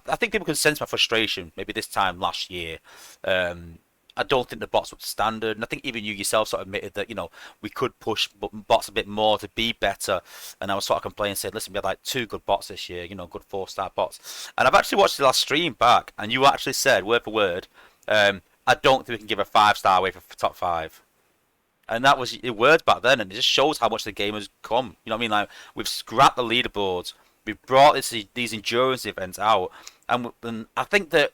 I think people can sense my frustration. Maybe this time last year, I don't think the bots were standard, and I think even you yourself sort of admitted that we could push bots a bit more to be better. And I was sort of complaining, saying, "Listen, we had like two good bots this year, good 4-star bots." And I've actually watched the last stream back, and you actually said word for word, "I don't think we can give a 5-star away for top five." And that was your words back then, and it just shows how much the game has come. You know what I mean? Like we've scrapped the leaderboards, we've brought these endurance events out, and I think that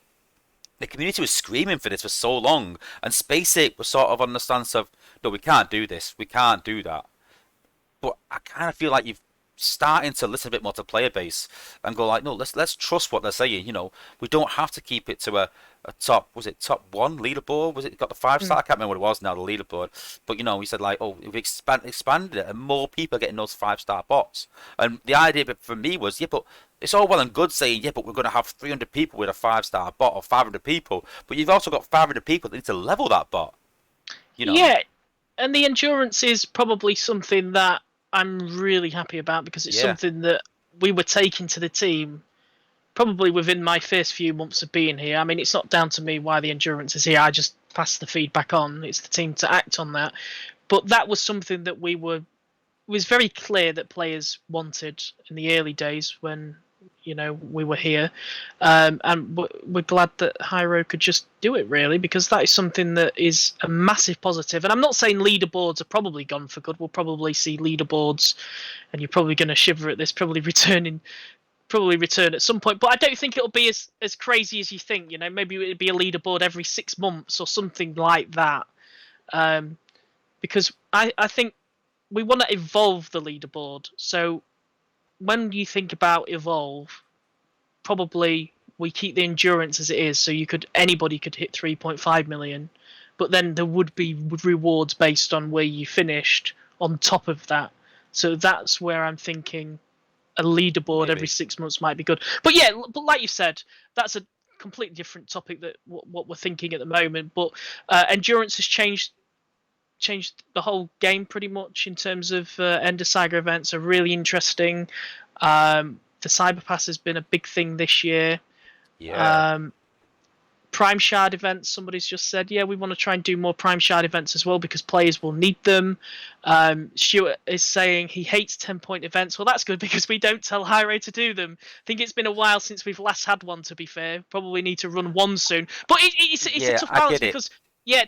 the community was screaming for this for so long, and Spaceape was sort of on the stance of, no, we can't do this, we can't do that. But I kind of feel like you've starting to listen a bit more to player base and go like, no, let's trust what they're saying. We don't have to keep it to a top. Was it top one leaderboard? Was it got the 5-star? I can't remember what it was now. The leaderboard, but we said like, oh, we've expanded it, and more people are getting those 5-star bots. And the idea for me was, yeah, but it's all well and good saying, yeah, but we're going to have 300 people with a 5-star bot or 500 people, but you've also got 500 people that need to level that bot. Yeah, and the endurance is probably something that I'm really happy about because it's something that we were taking to the team probably within my first few months of being here. I mean, it's not down to me why the endurance is here. I just pass the feedback on. It's the team to act on that. But that was something that it was very clear that players wanted in the early days when we were here, and we're glad that Hyro could just do it, really, because that is something that is a massive positive. And I'm not saying leaderboards are probably gone for good. We'll probably see leaderboards, and you're probably going to shiver at this, probably return at some point. But I don't think it'll be as crazy as you think. Maybe it'd be a leaderboard every 6 months or something like that, because I think we want to evolve the leaderboard. So when you think about evolve, probably we keep the endurance as it is, so anybody could hit 3.5 million, but then there would be rewards based on where you finished on top of that. So that's where I'm thinking a leaderboard every 6 months might be good. But yeah, but like you said, that's a completely different topic that what we're thinking at the moment. But endurance has changed the whole game pretty much in terms of Ender Saga events are really interesting. The Cyber Pass has been a big thing this year. Yeah. Prime Shard events, somebody's just said, yeah, we want to try and do more Prime Shard events as well because players will need them. Stuart is saying he hates 10-point events. Well, that's good because we don't tell Hyro to do them. I think it's been a while since we've last had one, to be fair. Probably need to run one soon. But it's a tough balance because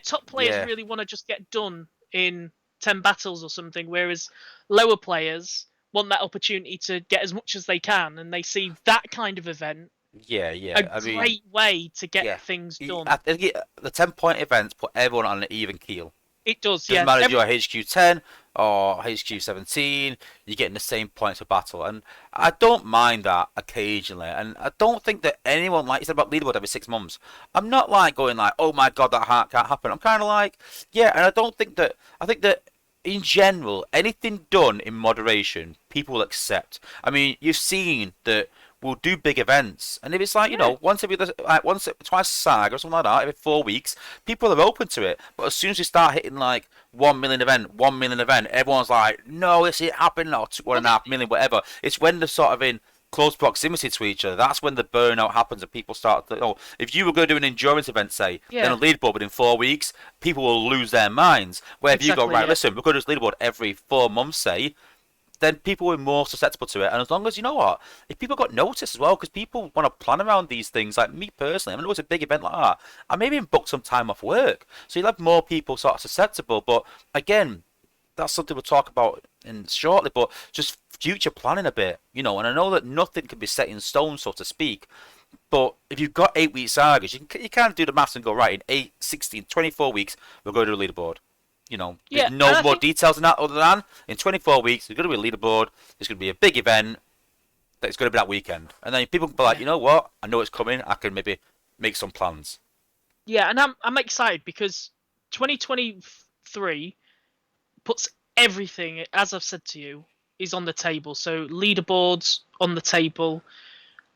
top players really want to just get done in 10 battles or something, whereas lower players want that opportunity to get as much as they can, and they see that kind of event a great way to get things done. I think the 10-point events put everyone on an even keel. It does, Doesn't matter if you're HQ 10 or HQ 17, you're getting the same points for battle. And I don't mind that occasionally. And I don't think that anyone, like you said about leaderboard every 6 months, I'm not like going like, oh my god, that can't happen. I'm kind of like, yeah, and I think that in general, anything done in moderation, people will accept. I mean, you've seen that we'll do big events, and if it's like once twice a saga or something like that every 4 weeks, people are open to it. But as soon as we start hitting like 1 million event, everyone's like, no, this ain't happening, or 1.5 million, whatever. It's when they're sort of in close proximity to each other, that's when the burnout happens, and people start to, if you were going to do an endurance event, say, then a leaderboard within 4 weeks, people will lose their minds. Where if you go, right, listen, we're going to do this leaderboard every 4 months, say, then people were more susceptible to it. And as long as, if people got noticed as well, because people want to plan around these things, like me personally, I know it's a big event like that, I maybe even book some time off work. So you'll have more people sort of susceptible. But again, that's something we'll talk about in shortly, but just future planning a bit, and I know that nothing can be set in stone, so to speak. But if you've got 8-week sagas, you can do the maths and go, right, in 8, 16, 24 weeks, we'll go to a leaderboard. There's no more details than that other than in 24 weeks, there's going to be a leaderboard, there's going to be a big event, that's going to be that weekend. And then people can be like, you know what, I know it's coming, I can maybe make some plans. Yeah, and I'm excited because 2023 puts everything, as I've said to you, is on the table. So leaderboards on the table.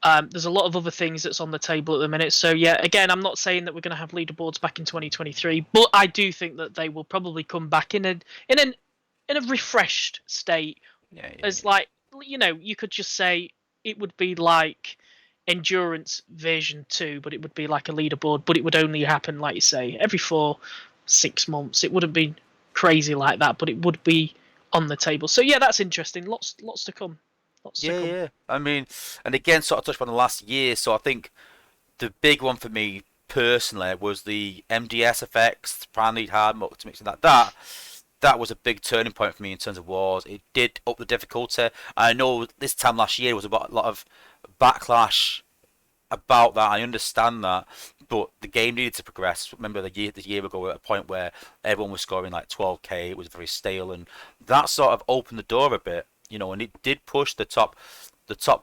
There's a lot of other things that's on the table at the minute. So yeah, again, I'm not saying that we're going to have leaderboards back in 2023, but I do think that they will probably come back in a refreshed state. As like, you could just say it would be like endurance version 2, but it would be like a leaderboard, but it would only happen, like you say, every 6 months. It wouldn't be crazy like that, but it would be on the table. So yeah, that's interesting. Lots to come. Lots to Yeah, come. yeah. I mean, and again, sort of touched on the last year. So I think the big one for me personally was the MDS effects, prime lead hard mode to mix and that was a big turning point for me in terms of wars. It did up the difficulty. I know this time last year was about a lot of backlash about that. I understand that, but the game needed to progress. Remember the year ago, at a point where everyone was scoring like 12k, it was very stale, and that sort of opened the door a bit, and it did push the top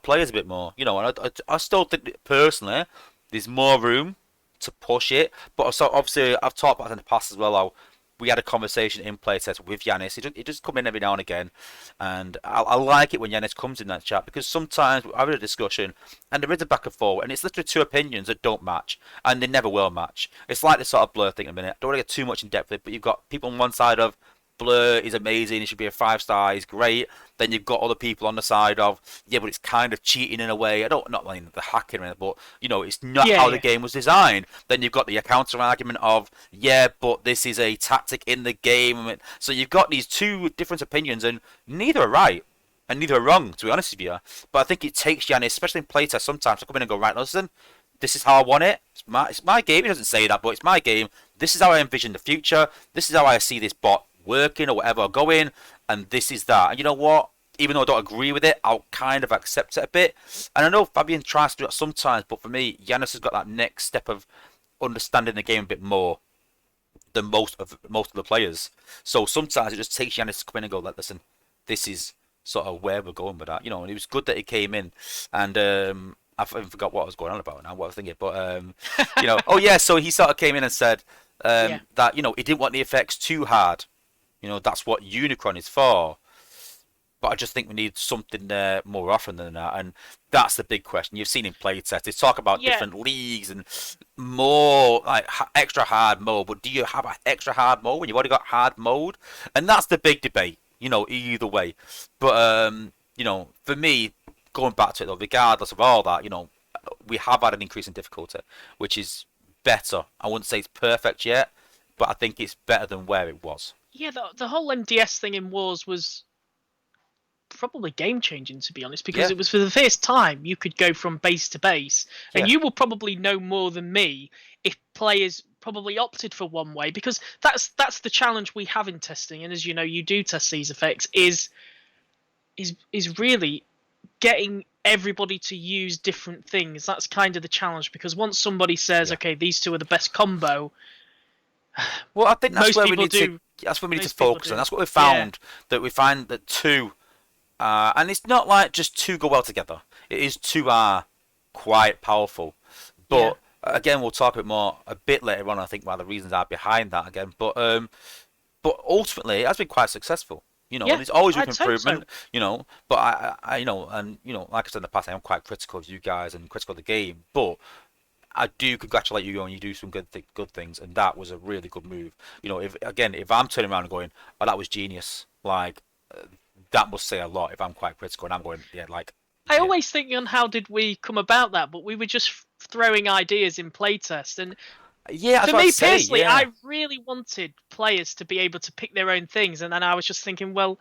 players a bit more, and I still think that personally there's more room to push it, but so obviously I've talked about it in the past as well. How we had a conversation in playtest with Yanis. He just come in every now and again, and I like it when Yanis comes in that chat because sometimes we're having a discussion and there is a back and forth, and it's literally two opinions that don't match, and they never will match. It's like this sort of Blur thing in a minute. I don't want to get too much in depth with it, but you've got people on one side of Blur is amazing, he should be a 5 star, he's great. Then you've got other people on the side of, yeah, but it's kind of cheating in a way. I don't, not like the hacking, but it's not Yeah, how the yeah, game was designed. Then you've got the counter argument of, yeah, but this is a tactic in the game. So you've got these two different opinions, and neither are right and neither are wrong, to be honest with you. But I think it takes Giannis, especially in playtest, sometimes to come in and go, right, listen, this is how I want it. It's my game. He doesn't say that, but it's my game. This is how I envision the future. This is how I see this bot working or whatever going, and this is that. And you know what? Even though I don't agree with it, I'll kind of accept it a bit. And I know Fabian tries to do that sometimes, but for me, Giannis has got that next step of understanding the game a bit more than most of the players. So sometimes it just takes Giannis to come in and go, like, listen, this is sort of where we're going with that. And it was good that he came in, and I forgot what I was going on about now, what I was thinking, but oh yeah, so he sort of came in and said yeah, that he didn't want the effects too hard. That's what Unicron is for. But I just think we need something there more often than that, and that's the big question. You've seen in playtest, they talk about yeah. different leagues and more like extra hard mode. But do you have an extra hard mode when you've already got hard mode? And that's the big debate. Either way. But for me, going back to it though, regardless of all that, we have had an increase in difficulty, which is better. I wouldn't say it's perfect yet, but I think it's better than where it was. Yeah, the whole MDS thing in Wars was probably game changing, to be honest, because Yeah, it was for the first time you could go from base to base, and yeah, you will probably know more than me if players probably opted for one way, because that's the challenge we have in testing, and as you know, you do test these effects, is really getting everybody to use different things. That's kind of the challenge, because once somebody says, yeah. okay, these two are the best combo, Well, I think that's most where we people need to. do. That's where we need to Most people focus on. do. That's what we Yeah, found. That we find that two, and it's not like just two go well together. It is two are quite powerful. yeah, But again, we'll talk a bit later on. I think why the reasons are behind that again. But ultimately, it has been quite successful. And yeah. there's always room for I'd hope so. improvement. But like I said in the past, I am quite critical of you guys and critical of the game. But I do congratulate you when you do some good things, and that was a really good move. If I'm turning around and going, "Oh, that was genius," like that must say a lot. If I'm quite critical and I'm going, "Yeah, like, I yeah, always think on how did we come about that, but we were just throwing ideas in playtest. And yeah," that's for what I'd me say. personally, Yeah, I really wanted players to be able to pick their own things. And then I was just thinking, well,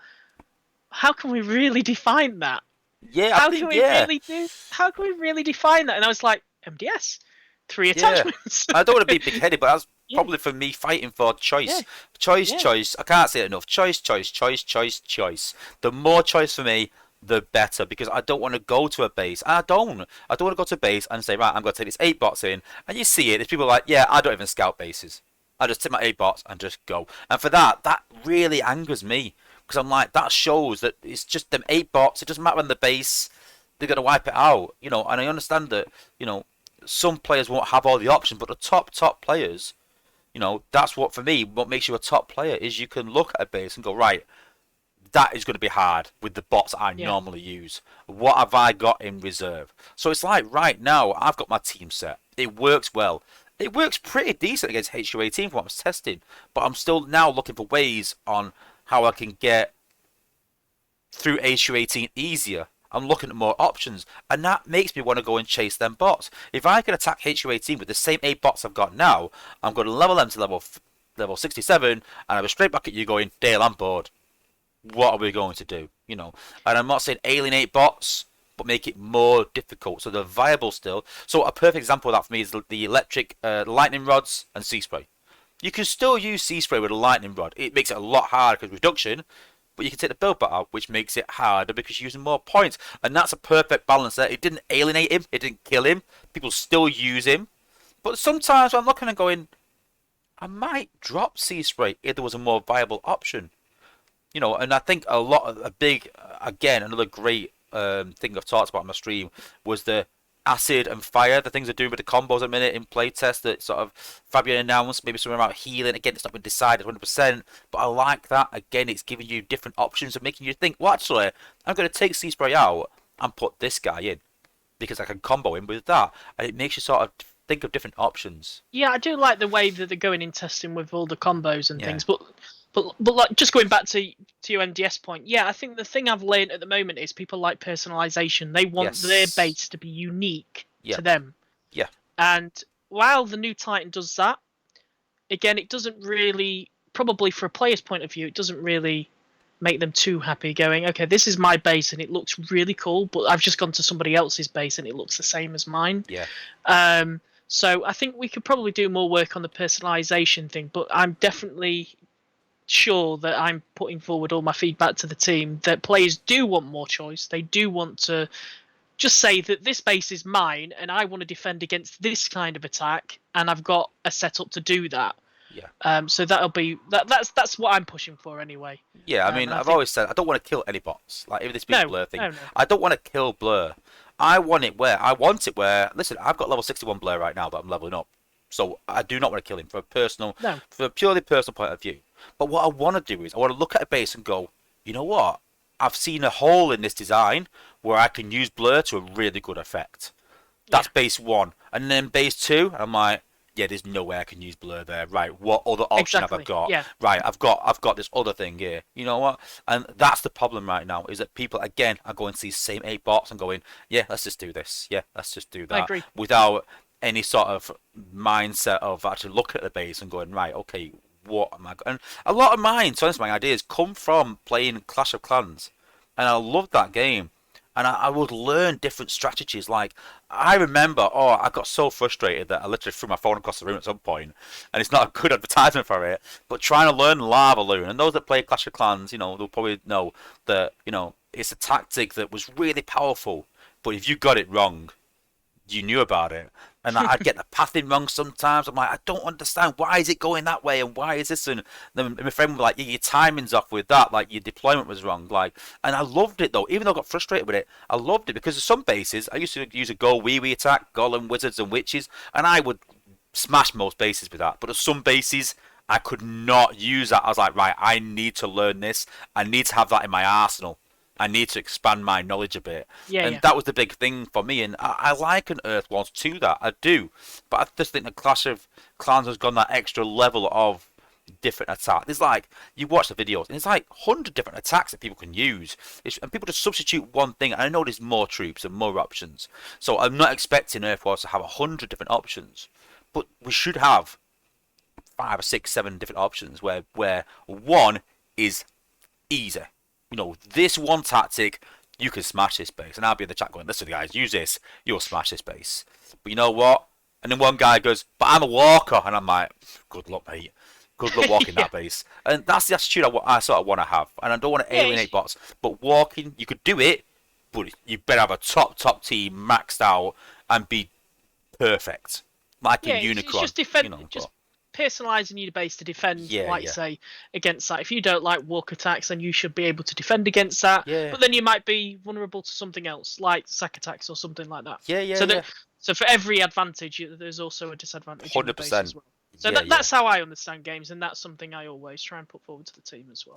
how can we really define that? yeah, I How can think, we yeah, really do? How can we really define that? And I was like, MDS, three yeah. attachments. I don't want to be big-headed, but that's Yeah, probably for me fighting for yeah, choice, yeah, choice. I can't say it enough. Choice. The more choice for me, the better, because I don't want to go to a base. I don't want to go to a base and say, right, I'm going to take these 8 bots in, and you see it. There's people like, yeah, I don't even scout bases. I just take my 8 bots and just go. And for that really angers me, because I'm like, that shows that it's just them 8 bots. It doesn't matter on the base. They're going to wipe it out, and I understand that, some players won't have all the options, but the top players, that's what, for me, what makes you a top player is you can look at a base and go, right, that is going to be hard with the bots I yeah, normally use. What have I got in reserve? So it's like right now, I've got my team set. It works well. It works pretty decent against HU18 from what I was testing, but I'm still now looking for ways on how I can get through HU18 easier. I'm looking at more options, and that makes me want to go and chase them bots. If I can attack HU18 with the same 8 bots I've got now, I'm going to level them to level 67, and I'll be straight back at you going, Dale, I'm bored. What are we going to do? And I'm not saying alienate bots, but make it more difficult so they're viable still. So a perfect example of that for me is the electric lightning rods and sea spray. You can still use sea spray with a lightning rod. It makes it a lot harder because reduction, but you can take the build bot out, which makes it harder because you're using more points. And that's a perfect balance there. It didn't alienate him, it didn't kill him. People still use him. But sometimes I'm looking and going, I might drop sea spray if there was a more viable option. And I think again, another great thing I've talked about on my stream was the acid and fire, the things they're doing with the combos at the minute in playtest that sort of Fabian announced, maybe something about healing. Again, it's not been decided 100%, but I like that. Again, it's giving you different options and making you think, well, actually, I'm going to take Sea Spray out and put this guy in because I can combo him with that. And it makes you sort of think of different options. Yeah, I do like the way that they're going in testing with all the combos and things, but like just going back to your MDS point, yeah, I think the thing I've learned at the moment is people like personalization. They want their base to be unique to them. Yeah. And while the new Titan does that, again, it doesn't really, probably for a player's point of view, it doesn't really make them too happy going, okay, this is my base and it looks really cool, but I've just gone to somebody else's base and it looks the same as mine. Yeah. So I think we could probably do more work on the personalization thing, but I'm definitely sure that I'm putting forward all my feedback to the team that players do want more choice. They do want to just say that this base is mine and I want to defend against this kind of attack and I've got a setup to do that. Yeah. So that'll be that's what I'm pushing for anyway. Yeah, I mean, I've always said I don't want to kill any bots. Like even this big Blur thing, no. I don't want to kill Blur. I want it where. Listen, I've got level 61 Blur right now that I'm leveling up, so I do not want to kill him for a purely personal point of view. But what I want to do is I want to look at a base and go, you know what? I've seen a hole in this design where I can use Blur to a really good effect. That's base 1, and then base 2, I'm like, yeah, there's no way I can use Blur there. Right, what other option have I got? Yeah. Right, I've got this other thing here. You know what? And that's the problem right now, is that people again are going to these same 8 bots and going, yeah, let's just do this. Yeah, let's just do that. I agree. Without any sort of mindset of actually looking at the base and going, right, okay, what am I? And a lot of mine, so my ideas come from playing Clash of Clans, and I loved that game. And I would learn different strategies. Like, I remember, I got so frustrated that I literally threw my phone across the room at some point, and it's not a good advertisement for it, but trying to learn Lava Loon. And those that play Clash of Clans, they'll probably know that, it's a tactic that was really powerful, but if you got it wrong, you knew about it. And I'd get the pathing wrong sometimes. I'm like, I don't understand. Why is it going that way? And why is this? And then my friend was like, your timing's off with that. Like, your deployment was wrong. Like, and I loved it, though. Even though I got frustrated with it, I loved it. Because of some bases, I used to use a go wee attack, golem, wizards, and witches. And I would smash most bases with that. But at some bases, I could not use that. I was like, right, I need to learn this. I need to have that in my arsenal. I need to expand my knowledge a bit. That was the big thing for me. And I like an Earthworms to that. I do. But I just think the Clash of Clans has gone that extra level of different attacks. It's like, you watch the videos, and it's like 100 different attacks that people can use. And people just substitute one thing. And I know there's more troops and more options. So I'm not expecting Earthworms to have 100 different options. But we should have 5 or 6, 7 different options where one is easy. This one tactic, you can smash this base. And I'll be in the chat going, listen, guys, use this, you'll smash this base. But you know what? And then one guy goes, but I'm a walker. And I'm like, good luck, mate. Good luck walking that base. And that's the attitude I sort of want to have. And I don't want to alienate bots. But walking, you could do it, but you better have a top team maxed out and be perfect. Like in Unicron. It's just personalising your base to defend, say, against that. If you don't like walk attacks, then you should be able to defend against that. But then you might be vulnerable to something else, like sack attacks or something like that. So for every advantage, there's also a disadvantage. 100%. As well. So that's how I understand games, and that's something I always try and put forward to the team as well.